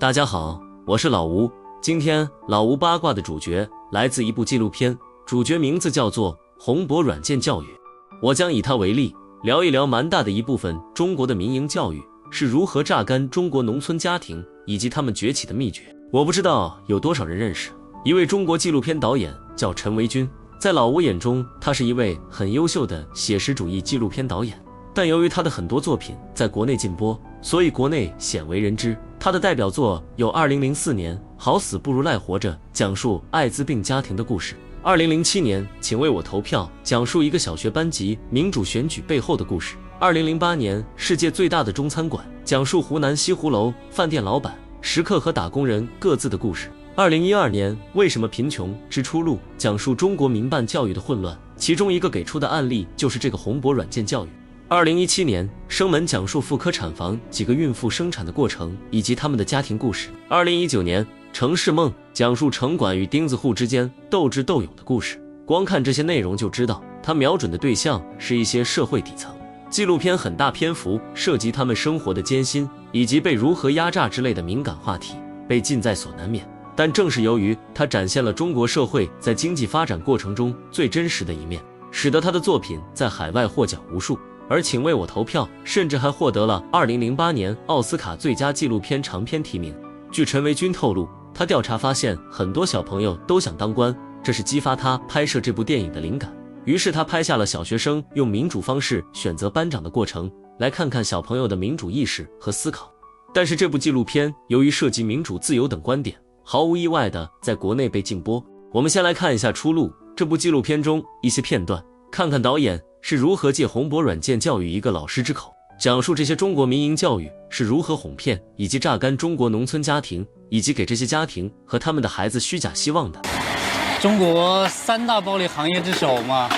大家好，我是老吴。今天老吴八卦的主角来自一部纪录片，主角名字叫做《洪博软件教育》。我将以它为例，聊一聊蛮大的一部分中国的民营教育是如何榨干中国农村家庭以及他们崛起的秘诀。我不知道有多少人认识一位中国纪录片导演叫陈维军，在老吴眼中，他是一位很优秀的写实主义纪录片导演。但由于他的很多作品在国内禁播，所以国内鲜为人知。他的代表作有2004年《好死不如赖活着》，讲述艾滋病家庭的故事；2007年《请为我投票》，讲述一个小学班级民主选举背后的故事；2008年《世界最大的中餐馆》，讲述湖南西湖楼饭店老板、食客和打工人各自的故事；2012年《为什么贫穷之出路》，讲述中国民办教育的混乱，其中一个给出的案例就是这个洪博软件教育。2017年，生门讲述妇科产房几个孕妇生产的过程以及他们的家庭故事。2019年，城市梦讲述城管与钉子户之间斗智斗勇的故事。光看这些内容就知道，他瞄准的对象是一些社会底层。纪录片很大篇幅涉及他们生活的艰辛以及被如何压榨之类的敏感话题，被尽在所难免。但正是由于它展现了中国社会在经济发展过程中最真实的一面，使得他的作品在海外获奖无数。而请为我投票甚至还获得了2008年奥斯卡最佳纪录片长片提名。据陈维军透露，他调查发现很多小朋友都想当官，这是激发他拍摄这部电影的灵感。于是他拍下了小学生用民主方式选择班长的过程，来看看小朋友的民主意识和思考。但是这部纪录片由于涉及民主自由等观点，毫无意外的在国内被禁播。我们先来看一下出路这部纪录片中一些片段，看看导演是如何借洪博软件教育一个老师之口，讲述这些中国民营教育是如何哄骗以及榨干中国农村家庭，以及给这些家庭和他们的孩子虚假希望的。中国3大暴利行业之首嘛，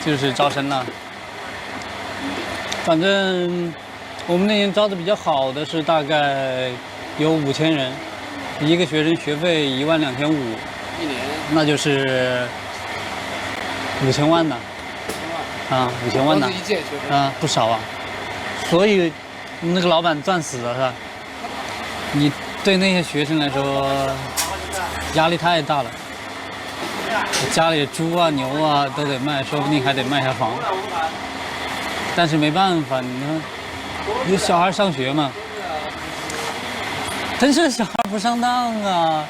就是招生了。反正我们那年招的比较好的是大概有5000人，一个学生学费12500，一年那就是5000万呢。5000万呢，不少啊，所以那个老板赚死了是吧？你对那些学生来说压力太大了，家里猪啊牛啊都得卖，说不定还得卖下房。但是没办法，你看有小孩上学嘛，城市的小孩不上当啊。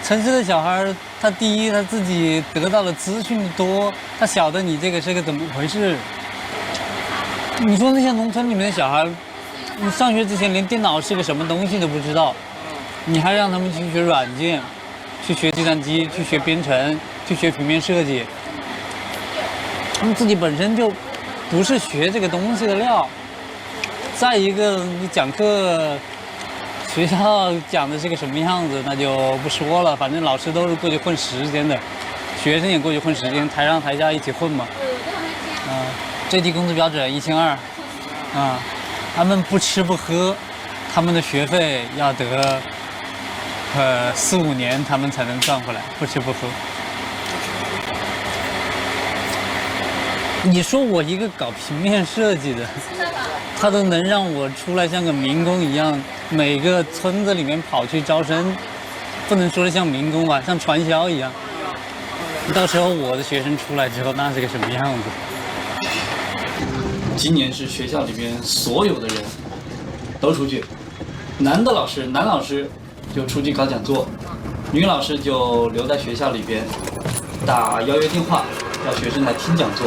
城市的小孩，他第一他自己得到的资讯多，他晓得你这个是个怎么回事。你说那些农村里面的小孩，你上学之前连电脑是个什么东西都不知道，你还让他们去学软件，去学计算机，去学编程，去学平面设计，他们自己本身就不是学这个东西的料。再一个，你讲课学校讲的是个什么样子，那就不说了。反正老师都是过去混时间的，学生也过去混时间，台上台下一起混嘛。最低工资标准1200，他们不吃不喝，他们的学费要得4-5年他们才能赚回来，不吃不喝。你说我一个搞平面设计的，他都能让我出来像个民工一样，每个村子里面跑去招生，不能说的像民工吧，像传销一样。到时候我的学生出来之后，那是个什么样子？今年是学校里边所有的人都出去，男老师就出去搞讲座，女老师就留在学校里边打邀约电话，要学生来听讲座。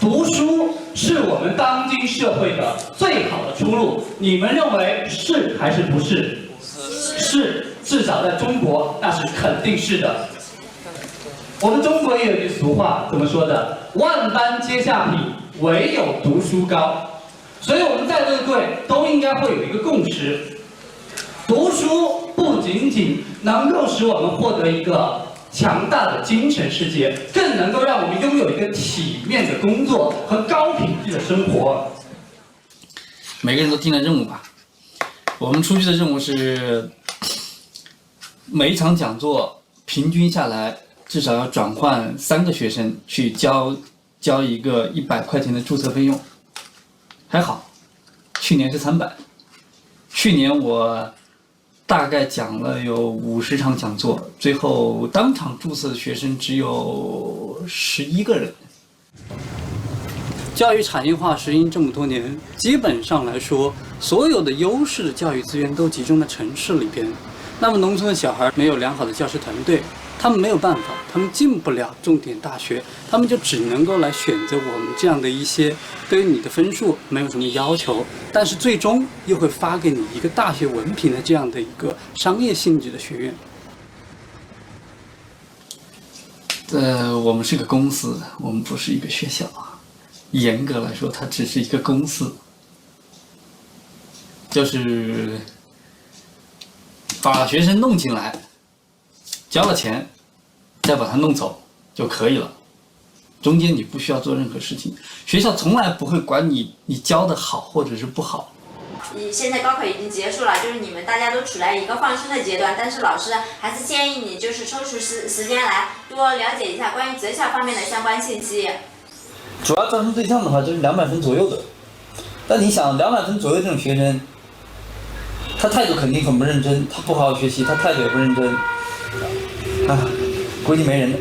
读书是我们当今社会的最好的出路，你们认为是还是不是？是，至少在中国那是肯定是的。我们中国也有句俗话，怎么说的？万般皆下品，唯有读书高。所以我们在座的各位都应该会有一个共识：读书不仅仅能够使我们获得一个强大的精神世界，更能够让我们拥有一个体面的工作和高品质的生活。每个人都定了任务吧。我们出去的任务是每一场讲座平均下来至少要转换3个学生去交一个100块钱的注册费用，还好，去年是300，去年我大概讲了有50场讲座，最后当场注册的学生只有11个人。教育产业化实行这么多年，基本上来说，所有的优势的教育资源都集中在城市里边。那么农村的小孩没有良好的教师团队，他们没有办法，他们进不了重点大学，他们就只能够来选择我们这样的一些对于你的分数没有什么要求，但是最终又会发给你一个大学文凭的这样的一个商业性质的学院。我们是个公司，我们不是一个学校。严格来说，它只是一个公司，就是把学生弄进来，交了钱，再把他弄走就可以了。中间你不需要做任何事情，学校从来不会管你教的好或者是不好。现在高考已经结束了，就是你们大家都处在一个放生的阶段，但是老师还是建议你就是抽出时间来多了解一下关于择校方面的相关信息。主要招生对象的话就是200分左右的，但你想200分左右这种学生，他态度肯定很不认真，他不好好学习，他态度也不认真，估计没人了，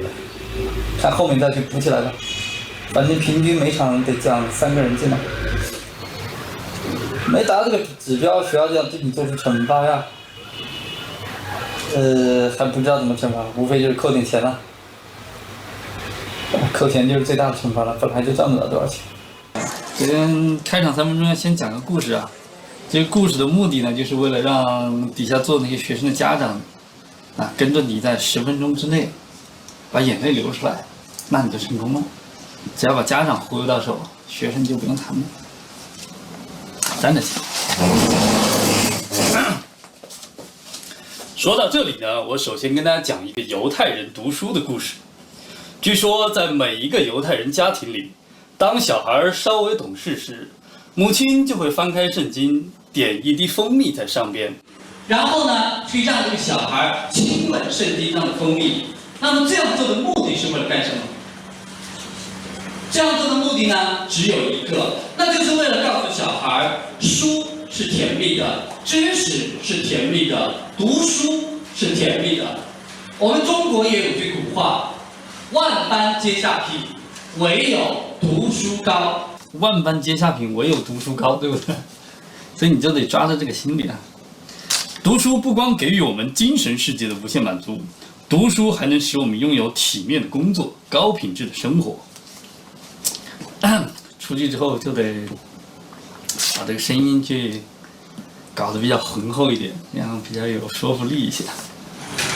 看后面再去补起来吧。反正平均每场得讲3个人进来，没达这个指标，学校就要对你做出惩罚呀。还不知道怎么惩罚，无非就是扣点钱了。扣钱就是最大的惩罚了，本来就赚不了多少钱。今天开场3分钟要先讲个故事啊，这个故事的目的呢，就是为了让底下做那些学生的家长跟着你在10分钟之内把眼泪流出来，那你就成功了。只要把家长忽悠到手，学生就不用谈了。站着去。说到这里呢，我首先跟大家讲一个犹太人读书的故事。据说在每一个犹太人家庭里，当小孩稍微懂事时，母亲就会翻开圣经，点一滴蜂蜜在上边，然后呢，去让这个小孩亲吻圣经上的蜂蜜。那么这样做的目的是为了干什么？这样做的目的呢，只有一个，那就是为了告诉小孩，书是甜蜜的，知识是甜蜜的，读书是甜蜜的。我们中国也有句古话，万般皆下品，唯有读书高。万般皆下品，唯有读书高，对不对？所以你就得抓着这个心理啊。读书不光给予我们精神世界的无限满足，读书还能使我们拥有体面的工作、高品质的生活。出去之后就得把这个声音去搞得比较浑厚一点，这样比较有说服力一些。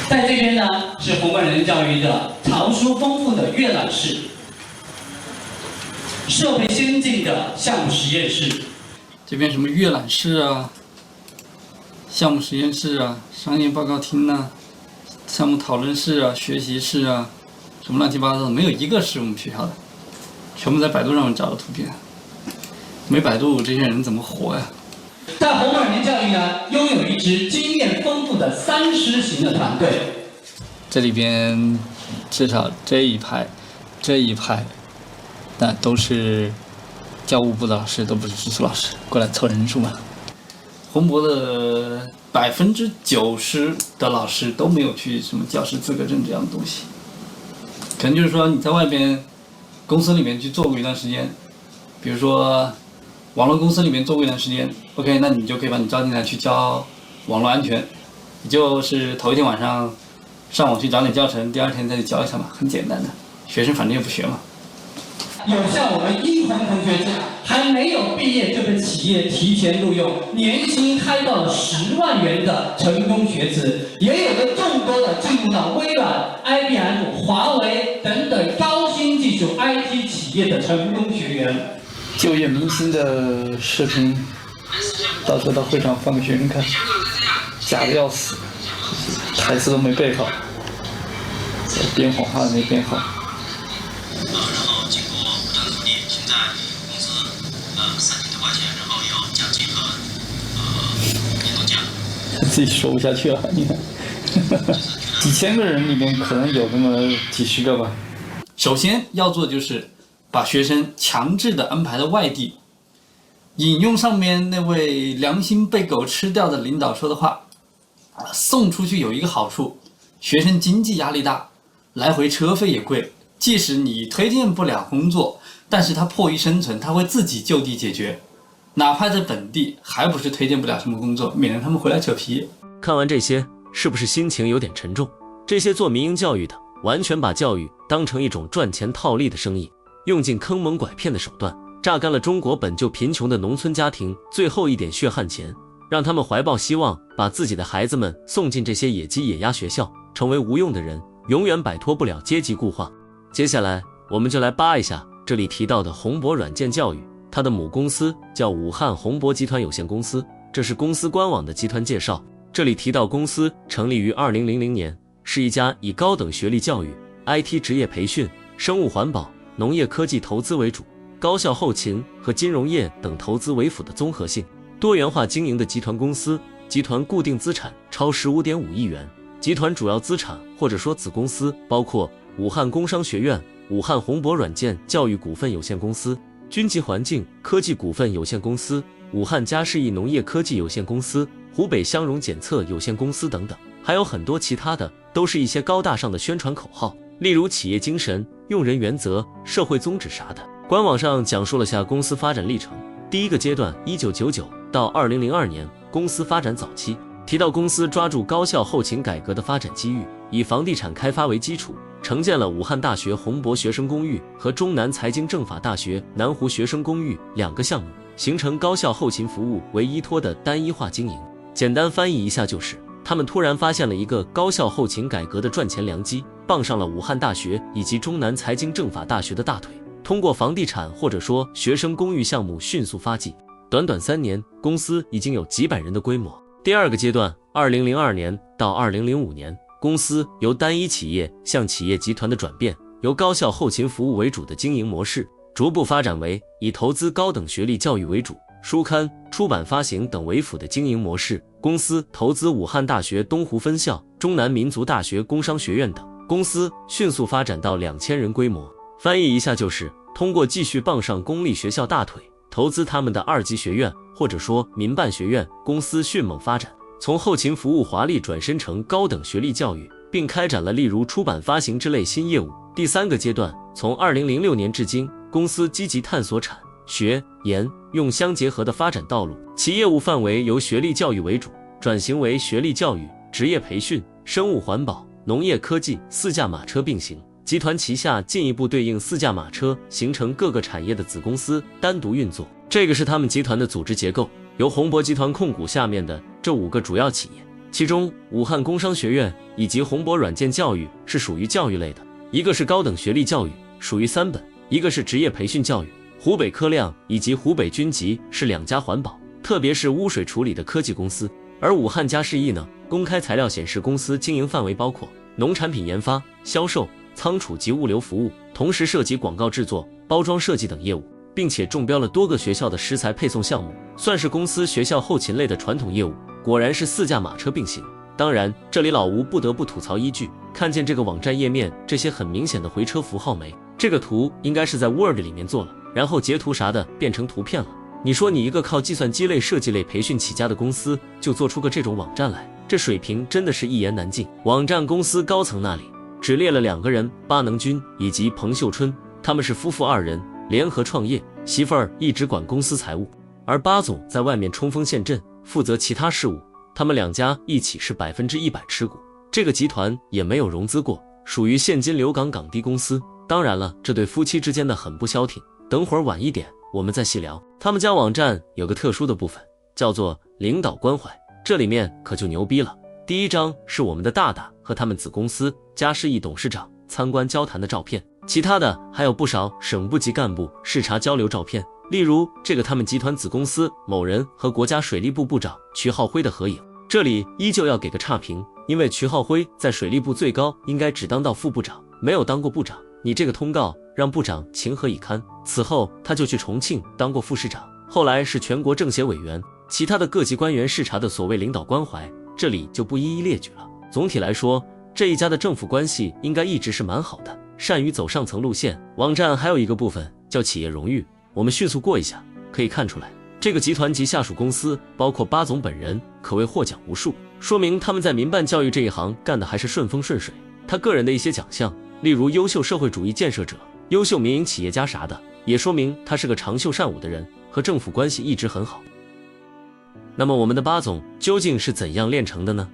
在这边呢是弘本人教育的藏书丰富的阅览室，设备先进的项目实验室。这边什么阅览室啊、项目实验室啊、商业报告厅啊、项目讨论室啊、学习室啊，什么乱七八糟的，没有一个是我们学校的，全部在百度上面找的图片。没百度，这些人怎么活呀？在弘本人教育呢，拥有一支经验丰富的3师型的团队。这里边至少这一排，那都是教务部的老师，都不是住宿老师，过来凑人数嘛。洪博的90%的老师都没有去什么教师资格证这样的东西，可能就是说你在外边公司里面去做过一段时间，比如说网络公司里面做过一段时间 ，OK， 那你就可以把你招进来去教网络安全，你就是头一天晚上上网去找点教程，第2天再去教一下嘛，很简单的，学生反正也不学嘛。有像我们殷红同学这样还没有毕业就被企业提前录用，年薪开到了10万元的成功学子，也有着众多的进入到微软、IBM、华为等等高新技术 IT 企业的成功学员。就业明星的视频，到时候到会上放给学生看，假的要死，台词都没背好，编谎话没编好。然后经过不断努力，现在工资3000多块钱，然后有奖金和年终奖。自己说不下去了，你看，几千个人里面可能有那么几十个吧。首先要做的就是把学生强制的安排到外地，引用上面那位良心被狗吃掉的领导说的话，送出去有一个好处，学生经济压力大，来回车费也贵，即使你推荐不了工作，但是他迫于生存，他会自己就地解决，哪怕在本地还不是推荐不了什么工作，免得他们回来扯皮。看完这些，是不是心情有点沉重？这些做民营教育的完全把教育当成一种赚钱套利的生意，用尽坑蒙拐骗的手段，榨干了中国本就贫穷的农村家庭最后一点血汗钱，让他们怀抱希望，把自己的孩子们送进这些野鸡野鸭学校，成为无用的人，永远摆脱不了阶级固化。接下来我们就来扒一下这里提到的宏博软件教育，它的母公司叫武汉宏博集团有限公司，这是公司官网的集团介绍。这里提到公司成立于2000年，是一家以高等学历教育、IT 职业培训、生物环保、农业科技投资为主，高校后勤和金融业等投资为辅的综合性、多元化经营的集团公司。集团固定资产超15.5亿元，集团主要资产或者说子公司包括武汉工商学院、武汉宏博软件教育股份有限公司、军级环境科技股份有限公司、武汉嘉士益农业科技有限公司、湖北湘荣检测有限公司等等，还有很多其他的，都是一些高大上的宣传口号，例如企业精神、用人原则、社会宗旨啥的。官网上讲述了下公司发展历程，第一个阶段1999到2002年，公司发展早期，提到公司抓住高校后勤改革的发展机遇，以房地产开发为基础，承建了武汉大学宏博学生公寓和中南财经政法大学南湖学生公寓2个项目，形成高校后勤服务为依托的单一化经营。简单翻译一下就是，他们突然发现了一个高校后勤改革的赚钱良机，傍上了武汉大学以及中南财经政法大学的大腿，通过房地产或者说学生公寓项目迅速发迹，短短3年，公司已经有几百人的规模。第二个阶段，2002年到2005年，公司由单一企业向企业集团的转变，由高校后勤服务为主的经营模式，逐步发展为以投资高等学历教育为主，书刊、出版发行等为辅的经营模式。公司投资武汉大学东湖分校、中南民族大学工商学院等，公司迅速发展到2000人规模。翻译一下就是，通过继续傍上公立学校大腿，投资他们的2级学院或者说民办学院，公司迅猛发展，从后勤服务华丽转身成高等学历教育，并开展了例如出版发行之类新业务。第三个阶段，从2006年至今，公司积极探索产、学、研、用相结合的发展道路，其业务范围由学历教育为主，转型为学历教育、职业培训、生物环保、农业科技4驾马车并行。集团旗下进一步对应4驾马车，形成各个产业的子公司单独运作。这个是他们集团的组织结构，由宏博集团控股下面的这5个主要企业，其中武汉工商学院以及宏博软件教育是属于教育类的，一个是高等学历教育，属于3本，一个是职业培训教育。湖北科亮以及湖北军集是2家环保，特别是污水处理的科技公司。而武汉嘉士益呢，公开材料显示公司经营范围包括农产品研发、销售、仓储及物流服务，同时涉及广告制作、包装设计等业务，并且中标了多个学校的食材配送项目，算是公司学校后勤类的传统业务。果然是4驾马车并行。当然，这里老吴不得不吐槽一句，看见这个网站页面这些很明显的回车符号没？这个图应该是在 Word 里面做了，然后截图啥的变成图片了。你说你一个靠计算机类、设计类培训起家的公司，就做出个这种网站来，这水平真的是一言难尽。网站公司高层那里只列了2个人，巴能军以及彭秀春，他们是夫妇2人联合创业，媳妇儿一直管公司财务，而巴总在外面冲锋陷阵，负责其他事务。他们2家一起是100%持股，这个集团也没有融资过，属于现金流港港低公司。当然了，这对夫妻之间的很不消停，等会儿晚一点我们再细聊。他们家网站有个特殊的部分，叫做领导关怀，这里面可就牛逼了。第1张是我们的大大和他们子公司嘉士益董事长参观交谈的照片，其他的还有不少省部级干部视察交流照片，例如这个他们集团子公司某人和国家水利部部长瞿浩辉的合影。这里依旧要给个差评，因为瞿浩辉在水利部最高应该只当到副部长，没有当过部长。你这个通告让部长情何以堪？此后他就去重庆当过副市长，后来是全国政协委员。其他的各级官员视察的所谓领导关怀，这里就不一一列举了。总体来说，这一家的政府关系应该一直是蛮好的，善于走上层路线。网站还有一个部分叫企业荣誉，我们迅速过一下，可以看出来这个集团及下属公司，包括巴总本人，可谓获奖无数，说明他们在民办教育这一行干的还是顺风顺水。他个人的一些奖项，例如优秀社会主义建设者、优秀民营企业家啥的，也说明他是个长袖善舞的人，和政府关系一直很好。那么我们的巴总究竟是怎样炼成的呢？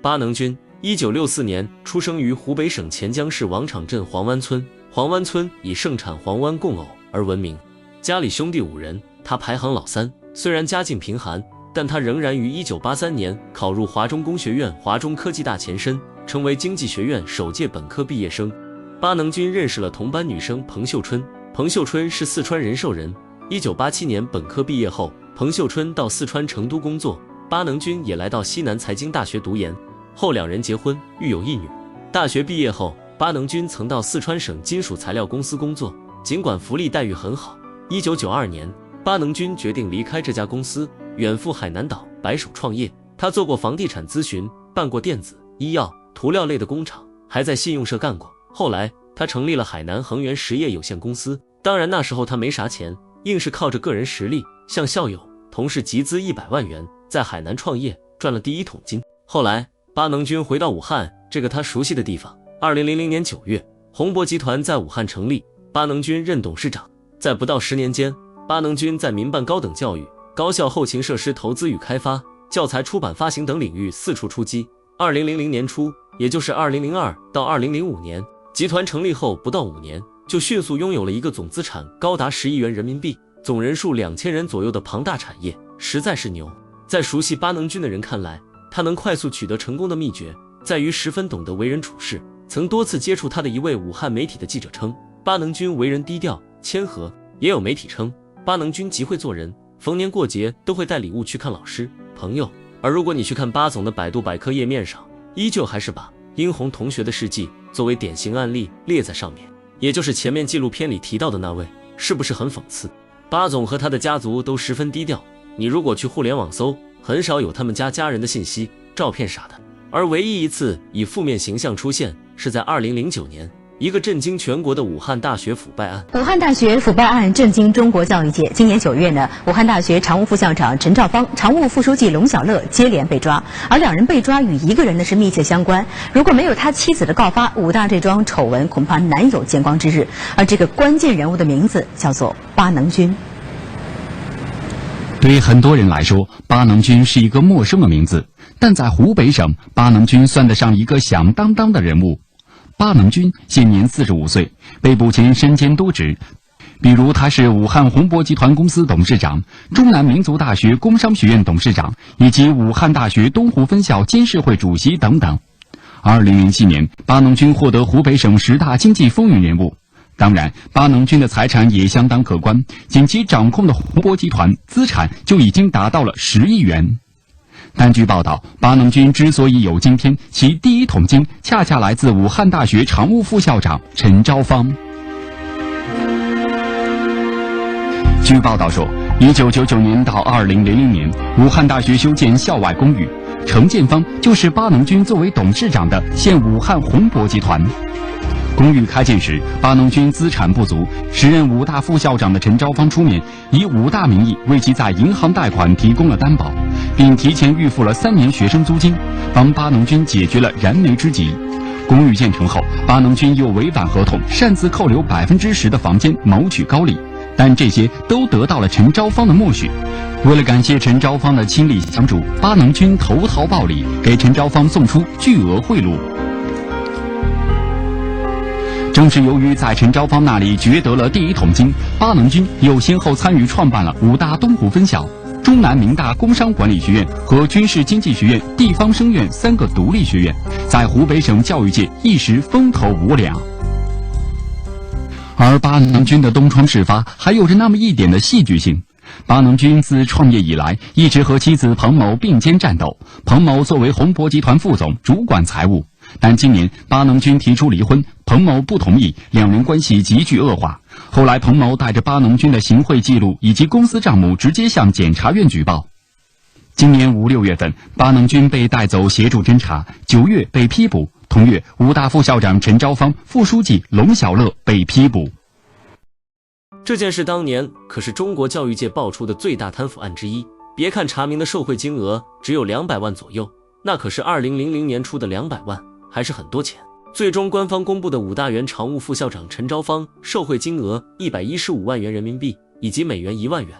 巴能军1964年出生于湖北省潜江市王场镇黄湾村，黄湾村以盛产黄湾贡藕而闻名。家里兄弟5人，他排行老3，虽然家境贫寒，但他仍然于1983年考入华中工学院华中科技大前身，成为经济学院首届本科毕业生。巴能军认识了同班女生彭秀春，彭秀春是四川仁寿人。1987年本科毕业后，彭秀春到四川成都工作，巴能军也来到西南财经大学读研，后2人结婚，育有1女。大学毕业后，巴能军曾到四川省金属材料公司工作，尽管福利待遇很好。1992年，巴能军决定离开这家公司，远赴海南岛白手创业。他做过房地产咨询，办过电子、医药、涂料类的工厂，还在信用社干过。后来他成立了海南恒源实业有限公司，当然那时候他没啥钱，硬是靠着个人实力，向校友、同事集资100万元，在海南创业，赚了第一桶金。后来巴能军回到武汉这个他熟悉的地方。2000年9月，宏博集团在武汉成立，巴能军任董事长。在不到10年间，巴能军在民办高等教育、高校后勤设施投资与开发、教材出版发行等领域四处出击。2000年初，也就是2002到2005年，集团成立后不到5年，就迅速拥有了一个总资产高达10亿元人民币、总人数2000人左右的庞大产业，实在是牛。在熟悉巴能军的人看来，他能快速取得成功的秘诀，在于十分懂得为人处事。曾多次接触他的一位武汉媒体的记者称，巴能军为人低调谦和。也有媒体称，巴能军极会做人，逢年过节都会带礼物去看老师、朋友。而如果你去看巴总的百度百科页面上，依旧还是把殷红同学的事迹作为典型案例列在上面，也就是前面纪录片里提到的那位，是不是很讽刺？巴总和他的家族都十分低调，你如果去互联网搜，很少有他们家人的信息、照片啥的。而唯一一次以负面形象出现，是在2009年。一个震惊全国的武汉大学腐败案。武汉大学腐败案震惊中国教育界。今年9月呢，武汉大学常务副校长陈兆芳、常务副书记龙小乐接连被抓，而2人被抓与一个人呢是密切相关。如果没有他妻子的告发，武大这桩丑闻恐怕难有见光之日。而这个关键人物的名字叫做巴能军。对很多人来说，巴能军是一个陌生的名字，但在湖北省，巴能军算得上一个响当当的人物。巴能军现年45岁，被捕前身兼多职，比如他是武汉宏博集团公司董事长、中南民族大学工商学院董事长，以及武汉大学东湖分校监事会主席等等。2007年，巴能军获得湖北省10大经济风云人物。当然，巴能军的财产也相当可观，仅其掌控的宏博集团资产就已经达到了10亿元。但据报道，巴能军之所以有今天，其第一桶金恰恰来自武汉大学常务副校长陈昭芳。据报道说，1999年到2000年，武汉大学修建校外公寓，承建方就是巴能军作为董事长的现武汉宏博集团。公寓开建时，巴能军资产不足，时任武大副校长的陈昭芳出面，以武大名义为其在银行贷款提供了担保，并提前预付了3年学生租金，帮巴能军解决了燃眉之急。公寓建成后，巴能军又违反合同，擅自扣留10%的房间，谋取高利，但这些都得到了陈昭芳的默许。为了感谢陈昭芳的倾力相助，巴能军投桃报李，给陈昭芳送出巨额贿赂。正是由于在陈昭芳那里掘得了第一桶金，巴能军又先后参与创办了武大东湖分校、中南民大工商管理学院和军事经济学院地方生院3个独立学院，在湖北省教育界一时风头无两。而巴能军的东窗事发还有着那么一点的戏剧性。巴能军自创业以来，一直和妻子彭某并肩战斗。彭某作为宏博集团副总，主管财务。但今年巴能军提出离婚，彭某不同意，2人关系急剧恶化。后来彭某带着巴能军的行贿记录以及公司账目直接向检察院举报。今年5、6月份，巴能军被带走协助侦查，9月被批捕。同月，武大副校长陈昭芳、副书记龙小乐被批捕。这件事当年可是中国教育界爆出的最大贪腐案之一。别看查明的受贿金额只有200万左右，那可是2000年出的200万，还是很多钱。最终官方公布的武大原常务副校长陈昭芳受贿金额115万元人民币，以及美元1万元。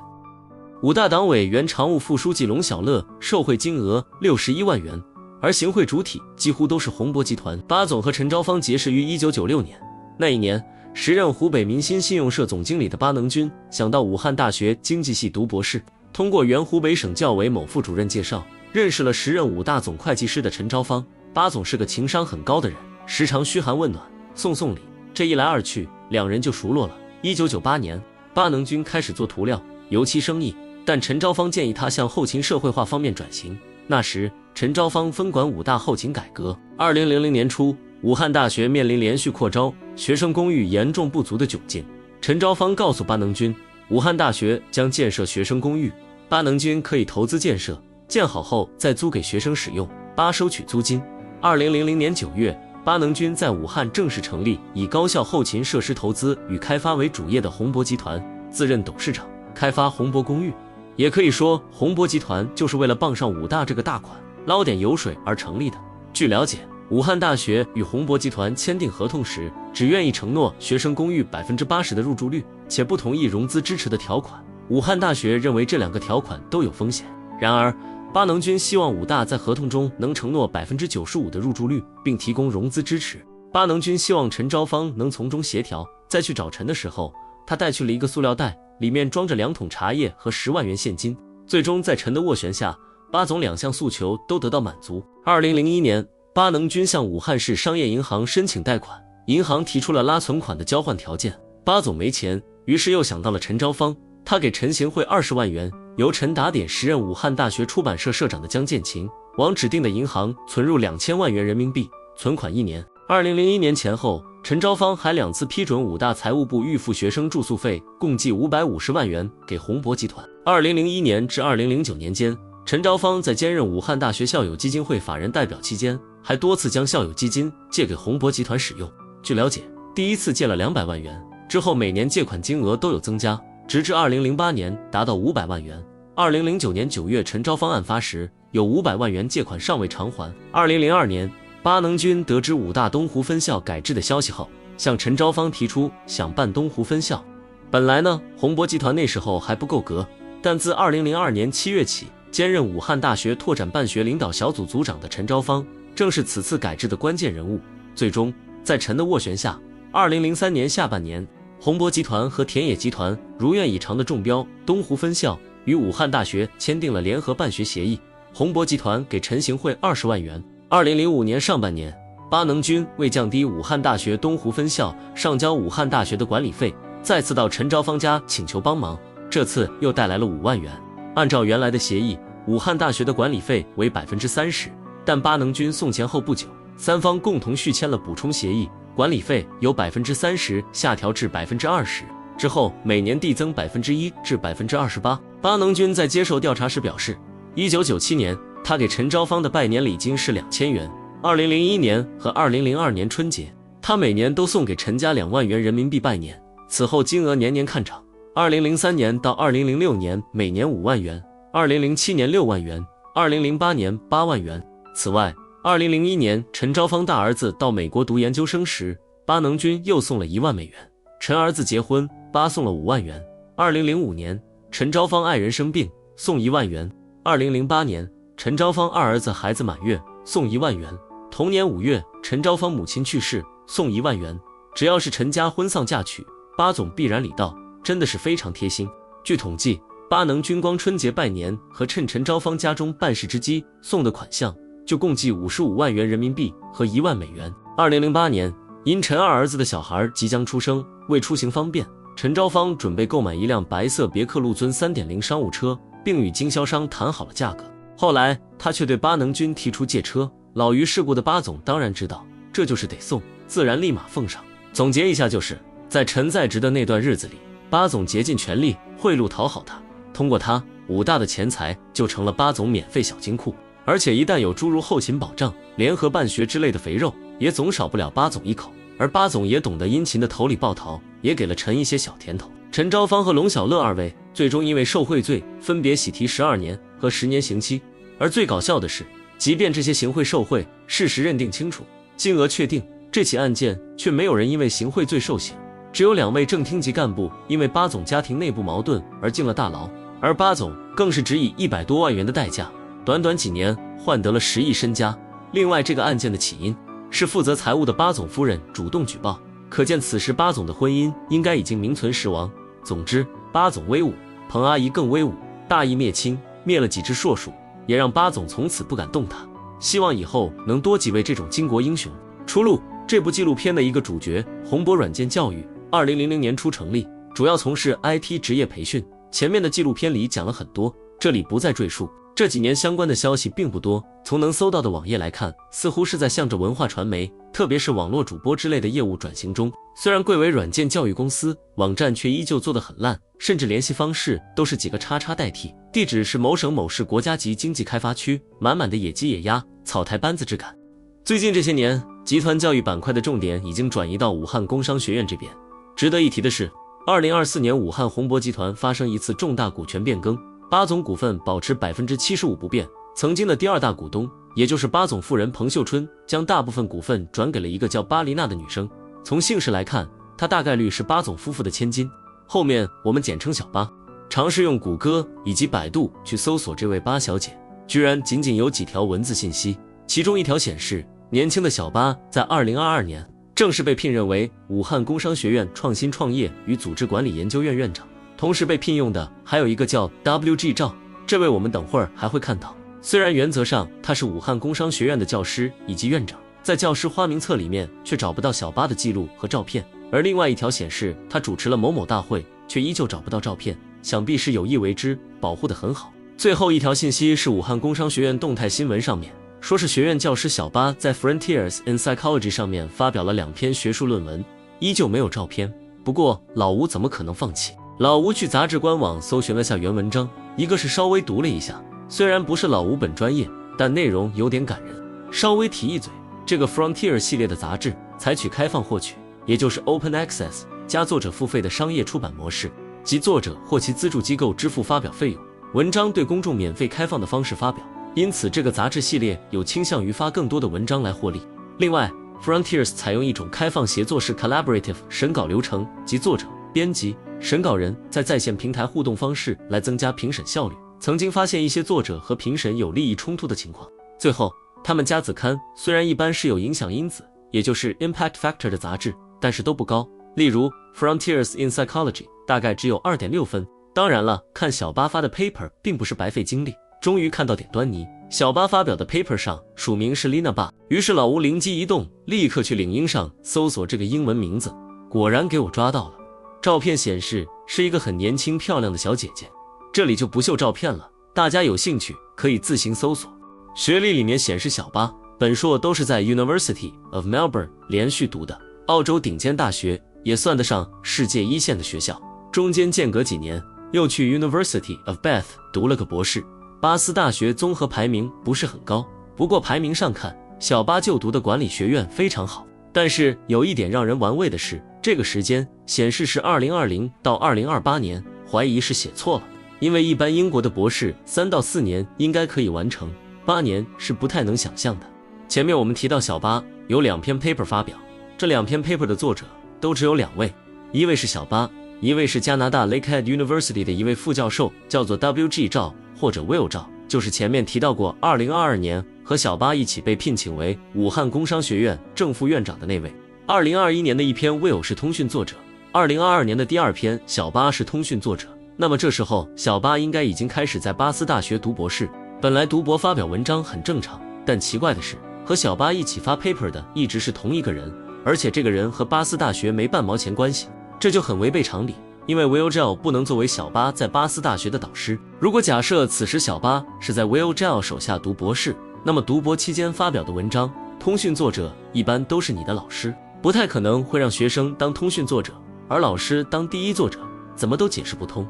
武大党委原常务副书记龙小乐受贿金额61万元，而行贿主体几乎都是宏博集团。巴总和陈昭芳结识于1996年，那一年时任湖北民心信用社总经理的巴能军想到武汉大学经济系读博士，通过原湖北省教委某副主任介绍，认识了时任武大总会计师的陈昭芳。巴总是个情商很高的人，时常嘘寒问暖，送礼，这一来二去，两人就熟络了。1998年，巴能军开始做涂料、油漆生意，但陈昭芳建议他向后勤社会化方面转型。那时，陈昭芳分管武大后勤改革。2000年初，武汉大学面临连续扩招、学生公寓严重不足的窘境。陈昭芳告诉巴能军，武汉大学将建设学生公寓，巴能军可以投资建设，建好后再租给学生使用，巴收取租金。2000年9月，巴能军在武汉正式成立以高校后勤设施投资与开发为主业的宏博集团，自任董事长，开发宏博公寓。也可以说，宏博集团就是为了傍上武大这个大款，捞点油水而成立的。据了解，武汉大学与宏博集团签订合同时，只愿意承诺学生公寓80%的入住率，且不同意融资支持的条款。武汉大学认为这2个条款都有风险。然而，巴能军希望武大在合同中能承诺95%的入住率，并提供融资支持。巴能军希望陈昭芳能从中协调。在去找陈的时候，他带去了一个塑料袋，里面装着2桶茶叶和10万元现金。最终在陈的斡旋下，巴总2项诉求都得到满足。2001年，巴能军向武汉市商业银行申请贷款，银行提出了拉存款的交换条件。巴总没钱，于是又想到了陈昭芳，他给陈行贿20万元，由陈打点时任武汉大学出版社社长的江建勤，往指定的银行存入2000万元人民币，存款1年。2001年前后，陈昭芳还2次批准武大财务部预付学生住宿费，共计550万元给宏博集团。2001年至2009年间，陈昭芳在兼任武汉大学校友基金会法人代表期间，还多次将校友基金借给宏博集团使用。据了解，第一次借了200万元，之后每年借款金额都有增加，直至2008年达到500万元。2009年9月陈昭芳案发时，有500万元借款尚未偿还。2002年，巴能军得知武大东湖分校改制的消息后，向陈昭芳提出想办东湖分校。本来呢，宏博集团那时候还不够格，但自2002年7月起，兼任武汉大学拓展办学领导小组组长的陈昭芳，正是此次改制的关键人物。最终，在陈的斡旋下，2003年下半年，宏博集团和田野集团如愿以偿的中标东湖分校，与武汉大学签订了联合办学协议。宏博集团给陈行贿20万元。2005年上半年，巴能军为降低武汉大学东湖分校上交武汉大学的管理费，再次到陈昭芳家请求帮忙，这次又带来了5万元。按照原来的协议，武汉大学的管理费为30%，但巴能军送钱后不久，三方共同续签了补充协议，管理费由30%下调至20%，之后每年递增1%至28%。巴能军在接受调查时表示，1997年他给陈昭芳的拜年礼金是2000元，2001年和2002年春节，他每年都送给陈家2万元人民币拜年，此后金额年年看涨。2003年到2006年每年5万元，2007年6万元，2008年8万元。此外，2001年陈昭芳大儿子到美国读研究生时，巴能军又送了1万美元。陈儿子结婚，巴送了5万元。2005年，陈昭芳爱人生病，送1万元。2008年，陈昭芳二儿子孩子满月，送1万元。同年5月，陈昭芳母亲去世，送1万元。只要是陈家婚丧嫁娶，巴总必然礼到，真的是非常贴心。据统计，巴能军光春节拜年和趁陈昭芳家中办事之机送的款项，就共计55万元人民币和1万美元。2008年，因陈二儿子的小孩即将出生，为出行方便，陈昭芳准备购买一辆白色别克陆尊 3.0 商务车，并与经销商谈好了价格。后来他却对巴能军提出借车，老于世故的巴总当然知道这就是得送，自然立马奉上。总结一下，就是在陈在职的那段日子里，巴总竭尽全力贿赂讨好他，通过他，武大的钱财就成了巴总免费小金库，而且一旦有诸如后勤保障、联合办学之类的肥肉，也总少不了巴总一口。而巴总也懂得殷勤的投里报桃，也给了陈一些小甜头。陈昭芳和龙小乐二位最终因为受贿罪分别喜提12年和10年刑期。而最搞笑的是，即便这些行贿受贿事实认定清楚，金额确定，这起案件却没有人因为行贿罪受刑，只有2位正厅级干部因为巴总家庭内部矛盾而进了大牢，而巴总更是只以100多万元的代价，短短几年换得了10亿身家。另外，这个案件的起因是负责财务的巴总夫人主动举报，可见此时巴总的婚姻应该已经名存实亡。总之，巴总威武，彭阿姨更威武，大义灭亲，灭了几只硕鼠，也让巴总从此不敢动弹。希望以后能多几位这种巾帼英雄出路。这部纪录片的一个主角宏博软件教育2000年初成立，主要从事 IT 职业培训。前面的纪录片里讲了很多，这里不再赘述。这几年相关的消息并不多，从能搜到的网页来看，似乎是在向着文化传媒，特别是网络主播之类的业务转型中。虽然贵为软件教育公司，网站却依旧做得很烂，甚至联系方式都是几个叉叉代替，地址是某省某市国家级经济开发区，满满的野鸡野鸭、草台班子之感。最近这些年，集团教育板块的重点已经转移到武汉工商学院这边。值得一提的是，2024年武汉宏博集团发生一次重大股权变更，巴总股份保持75%不变，曾经的第2大股东，也就是巴总夫人彭秀春，将大部分股份转给了一个叫巴黎娜的女生。从姓氏来看，她大概率是巴总夫妇的千金，后面我们简称小巴。尝试用谷歌以及百度去搜索这位巴小姐，居然仅仅有几条文字信息，其中一条显示，年轻的小巴在2022年正式被聘任为武汉工商学院创新创业与组织管理研究院院长，同时被聘用的还有一个叫 WG 赵，这位我们等会儿还会看到。虽然原则上他是武汉工商学院的教师以及院长，在教师花名册里面却找不到小巴的记录和照片，而另外一条显示他主持了某某大会，却依旧找不到照片，想必是有意为之，保护得很好。最后一条信息是武汉工商学院动态新闻上面说，是学院教师小巴在 Frontiers in Psychology 上面发表了2篇学术论文，依旧没有照片。不过老吴怎么可能放弃？老吴去杂志官网搜寻了下原文章，一个是稍微读了一下，虽然不是老吴本专业，但内容有点感人。稍微提一嘴，这个 Frontier 系列的杂志采取开放获取，也就是 Open Access 加作者付费的商业出版模式，即作者或其资助机构支付发表费用，文章对公众免费开放的方式发表。因此这个杂志系列有倾向于发更多的文章来获利。另外 Frontiers 采用一种开放协作式 Collaborative 审稿流程，即作者、编辑、审稿人在线平台互动方式来增加评审效率，曾经发现一些作者和评审有利益冲突的情况。最后他们家子刊虽然一般是有影响因子，也就是 Impact Factor 的杂志，但是都不高，例如 Frontiers in Psychology 大概只有 2.6 分。当然了，看小巴发的 paper 并不是白费精力。终于看到点端倪，小巴发表的 paper 上署名是 Lina 爸，于是老吴灵机一动，立刻去领英上搜索这个英文名字，果然给我抓到了。照片显示是一个很年轻漂亮的小姐姐，这里就不秀照片了，大家有兴趣可以自行搜索。学历里面显示小巴本硕都是在 University of Melbourne 连续读的，澳洲顶尖大学，也算得上世界1线的学校，中间间隔几年又去 University of Bath 读了个博士。巴斯大学综合排名不是很高，不过排名上看，小巴就读的管理学院非常好。但是有一点让人玩味的是，这个时间显示是2020到2028年，怀疑是写错了，因为一般英国的博士3到4年应该可以完成，8年是不太能想象的。前面我们提到小巴有2篇 paper 发表，这2篇 paper 的作者都只有2位，一位是小巴，一位是加拿大 Lakehead University 的一位副教授，叫做 WG 赵或者 Will 赵，就是前面提到过2022年和小巴一起被聘请为武汉工商学院正副院长的那位。2021年的一篇 Will 是通讯作者，2022年的第2篇小巴是通讯作者。那么这时候小巴应该已经开始在巴斯大学读博士，本来读博发表文章很正常，但奇怪的是和小巴一起发 paper 的一直是同一个人，而且这个人和巴斯大学没半毛钱关系，这就很违背常理。因为 Will Zhao 不能作为小巴在巴斯大学的导师，如果假设此时小巴是在 Will Zhao 手下读博士，那么读博期间发表的文章，通讯作者一般都是你的老师，不太可能会让学生当通讯作者，而老师当第一作者，怎么都解释不通。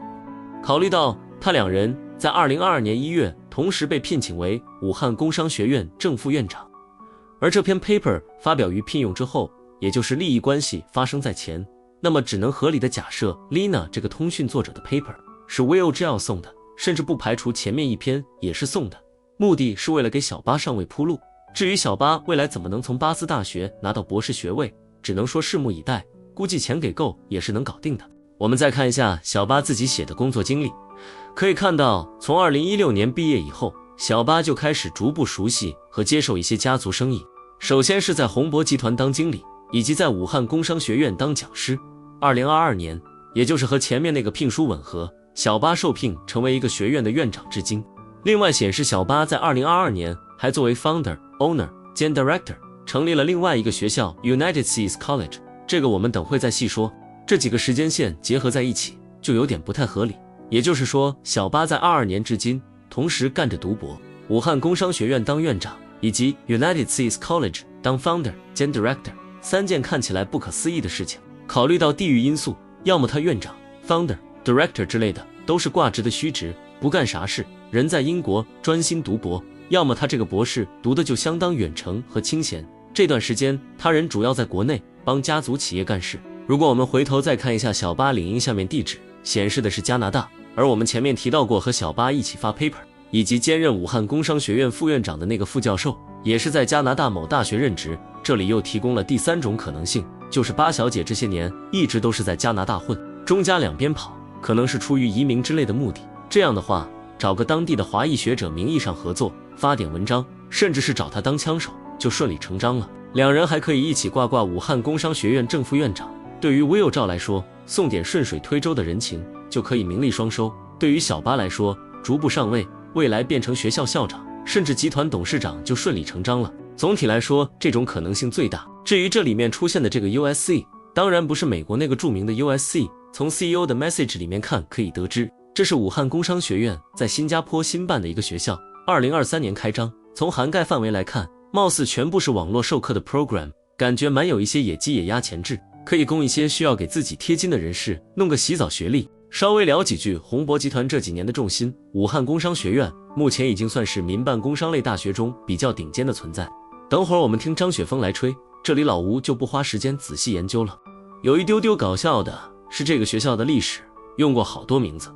考虑到他2人在2022年1月同时被聘请为武汉工商学院正副院长，而这篇 paper 发表于聘用之后，也就是利益关系发生在前，那么只能合理的假设 Lina 这个通讯作者的 paper 是 Will Gell 送的，甚至不排除前面一篇也是送的，目的是为了给小巴上位铺路。至于小巴未来怎么能从巴斯大学拿到博士学位，只能说拭目以待，估计钱给够也是能搞定的。我们再看一下小巴自己写的工作经历，可以看到从2016年毕业以后，小巴就开始逐步熟悉和接受一些家族生意。首先是在宏博集团当经理，以及在武汉工商学院当讲师。2022年，也就是和前面那个聘书吻合，小巴受聘成为一个学院的院长至今。另外显示小巴在2022年还作为 founder、owner 兼 director 成立了另外一个学校 United Seas College， 这个我们等会再细说。这几个时间线结合在一起就有点不太合理，也就是说小巴在22年至今同时干着读博、武汉工商学院当院长以及 United Seas College 当 founder 兼 director， 3件看起来不可思议的事情。考虑到地域因素，要么他院长、founder、director 之类的都是挂职的虚职，不干啥事，人在英国专心读博，要么他这个博士读的就相当远程和清闲，这段时间他人主要在国内帮家族企业干事。如果我们回头再看一下小巴领英下面地址，显示的是加拿大，而我们前面提到过和小巴一起发 paper 以及兼任武汉工商学院副院长的那个副教授也是在加拿大某大学任职。这里又提供了第3种可能性，就是巴小姐这些年一直都是在加拿大混，中加两边跑，可能是出于移民之类的目的。这样的话，找个当地的华裔学者名义上合作，发点文章，甚至是找他当枪手，就顺理成章了。两人还可以一起挂武汉工商学院正副院长。对于 Will Gell 来说，送点顺水推舟的人情就可以名利双收。对于小巴来说，逐步上位，未来变成学校校长，甚至集团董事长就顺理成章了。总体来说，这种可能性最大。至于这里面出现的这个 USC， 当然不是美国那个著名的 USC， 从 CEO 的 message 里面看可以得知，这是武汉工商学院在新加坡新办的一个学校，2023年开张。从涵盖范围来看，貌似全部是网络授课的 program， 感觉蛮有一些野鸡野鸭前置，可以供一些需要给自己贴金的人士弄个洗澡学历。稍微聊几句宏博集团这几年的重心，武汉工商学院目前已经算是民办工商类大学中比较顶尖的存在。等会儿我们听张雪峰来吹，这里老吴就不花时间仔细研究了。有一丢丢搞笑的是，这个学校的历史用过好多名字。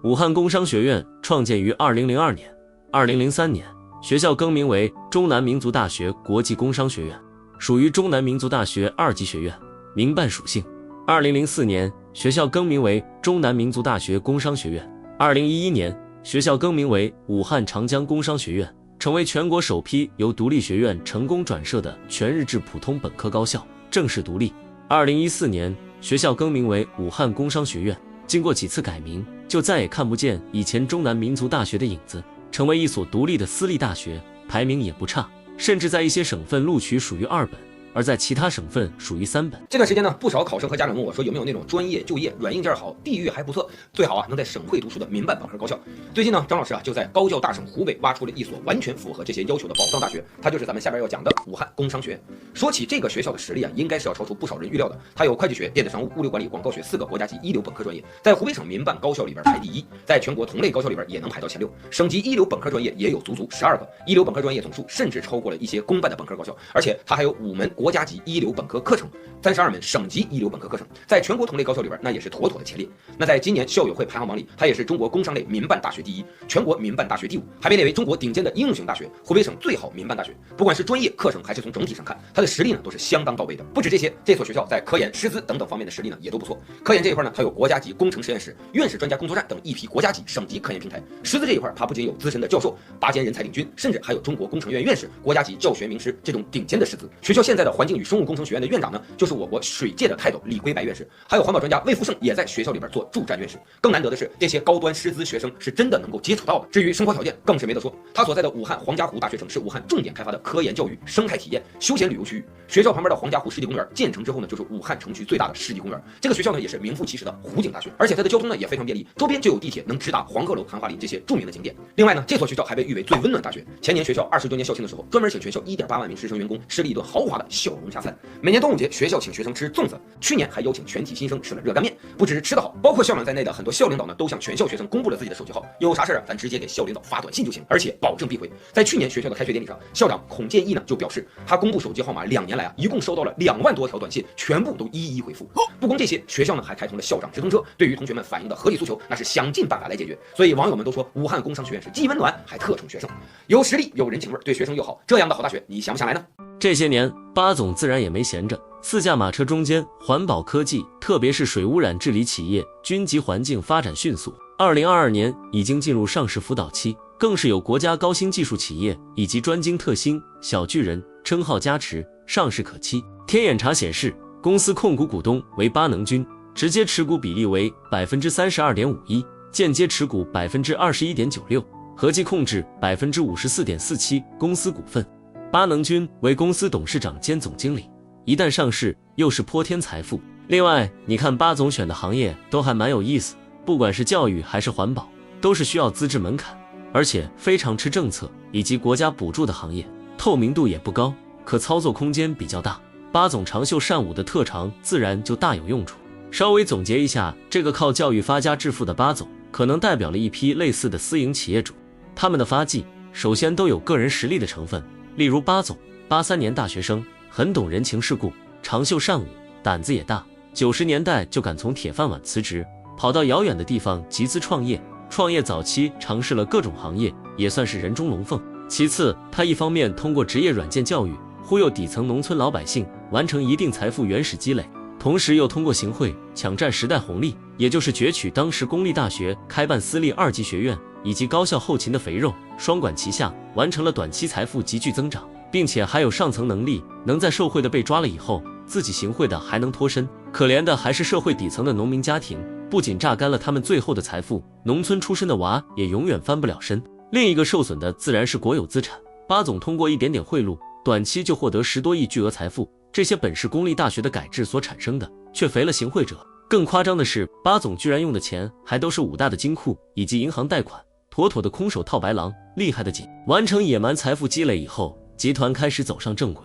武汉工商学院创建于2002年，2003年学校更名为中南民族大学国际工商学院，属于中南民族大学2级学院，民办属性。2004年学校更名为中南民族大学工商学院，2011年学校更名为武汉长江工商学院，成为全国首批由独立学院成功转设的全日制普通本科高校，正式独立。2014年学校更名为武汉工商学院，经过几次改名，就再也看不见以前中南民族大学的影子，成为一所独立的私立大学，排名也不差，甚至在一些省份录取属于2本，而在其他省份属于3本。这段时间呢，不少考生和家长问我说，有没有那种专业就业软硬件好、地域还不错，最好能在省会读书的民办本科高校。最近呢，张老师就在高教大省湖北挖出了一所完全符合这些要求的宝藏大学，它就是咱们下边要讲的武汉工商学院。说起这个学校的实力应该是要超出不少人预料的。它有会计学、电子商务、物流管理、广告学4个国家级一流本科专业，在湖北省民办高校里边排第1，在全国同类高校里边也能排到前6。省级一流本科专业也有足12个，一流本科专业总数甚至超过了一些公办的本科高校，而且它还有5门国家级一流本科课程，32门省级一流本科课程，在全国同类高校里边那也是妥妥的前列。那在今年校友会排行榜里，它也是中国工商类民办大学第1，全国民办大学第5，还被列为中国顶尖的应用型大学，湖北省最好民办大学。不管是专业课程还是从整体上看，它的实力呢都是相当到位的。不止这些，这所学校在科研、师资等等方面的实力呢也都不错。科研这一块呢，它有国家级工程实验室、院士专家工作站等一批国家级、省级科研平台。师资这一块，它不仅有资深的教授、拔尖人才领军，甚至还有中国工程院院士、国家级教学名师这种顶尖的师资。学校现在的环境与生物工程学院的院长呢，就是我国水界的泰斗李圭白院士，还有环保专家魏福胜也在学校里边做助战院士。更难得的是，这些高端师资学生是真的能够接触到的。至于生活条件，更是没得说。他所在的武汉黄家湖大学城是武汉重点开发的科研教育、生态体验、休闲旅游区域。学校旁边的黄家湖湿地公园建成之后呢，就是武汉城区最大的湿地公园。这个学校呢，也是名副其实的湖景大学，而且它的交通呢也非常便利，周边就有地铁能直达黄鹤楼、昙华林这些著名的景点。另外呢，这所学校还被誉为最温暖大学。前年学校20周年校庆的时候，专门请全校1.8万名师生员工吃了一顿豪华的校笑容下饭。每年端午节，学校请学生吃粽子，去年还邀请全体新生吃了热干面。不止吃得好，包括校长在内的很多校领导呢，都向全校学生公布了自己的手机号，有啥事儿咱直接给校领导发短信就行，而且保证必回。在去年学校的开学典礼上，校长孔建义呢就表示，他公布手机号码2年来一共收到了2万多条短信，全部都一一回复。不光这些，学校呢还开通了校长直通车，对于同学们反映的合理诉求，那是想尽办法来解决。所以网友们都说，武汉工商学院是既温暖还特宠学生，有实力有人情味，对学生又好，这样的好大学，你想不想来呢？这些年，巴总自然也没闲着。4驾马车中间，环保科技，特别是水污染治理企业，均级环境发展迅速。2022年已经进入上市辅导期，更是有国家高新技术企业以及专精特新、小巨人称号加持，上市可期。天眼查显示，公司控股股东为巴能军，直接持股比例为 32.51%， 间接持股 21.96%， 合计控制 54.47% 公司股份。巴能军为公司董事长兼总经理，一旦上市又是泼天财富。另外，你看巴总选的行业都还蛮有意思，不管是教育还是环保，都是需要资质门槛，而且非常吃政策以及国家补助的行业，透明度也不高，可操作空间比较大。巴总长袖善舞的特长自然就大有用处。稍微总结一下，这个靠教育发家致富的巴总，可能代表了一批类似的私营企业主，他们的发迹首先都有个人实力的成分。例如巴总，83年大学生，很懂人情世故，长袖善舞，胆子也大。90年代就敢从铁饭碗辞职，跑到遥远的地方集资创业。创业早期尝试了各种行业，也算是人中龙凤。其次，他一方面通过职业软件教育忽悠底层农村老百姓，完成一定财富原始积累，同时又通过行贿抢占时代红利，也就是攫取当时公立大学开办私立2级学院以及高校后勤的肥肉，双管齐下，完成了短期财富急剧增长，并且还有上层能力，能在受贿的被抓了以后，自己行贿的还能脱身。可怜的还是社会底层的农民家庭，不仅榨干了他们最后的财富，农村出身的娃也永远翻不了身。另一个受损的自然是国有资产，巴总通过一点点贿赂，短期就获得10多亿巨额财富，这些本是公立大学的改制所产生的，却肥了行贿者。更夸张的是，巴总居然用的钱还都是武大的金库以及银行贷款，妥妥的空手套白狼，厉害的紧。完成野蛮财富积累以后，集团开始走上正轨，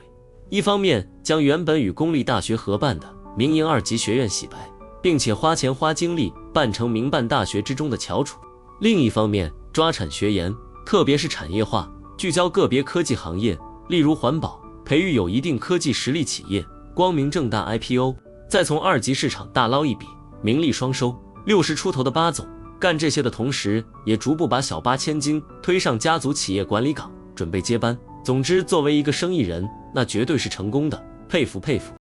一方面将原本与公立大学合办的民营2级学院洗白，并且花钱花精力办成民办大学之中的翘楚；另一方面抓产学研，特别是产业化，聚焦个别科技行业，例如环保，培育有一定科技实力企业，光明正大 IPO， 再从2级市场大捞一笔，名利双收。60出头的巴总干这些的同时，也逐步把小巴千金推上家族企业管理岗，准备接班。总之，作为一个生意人，那绝对是成功的，佩服佩服。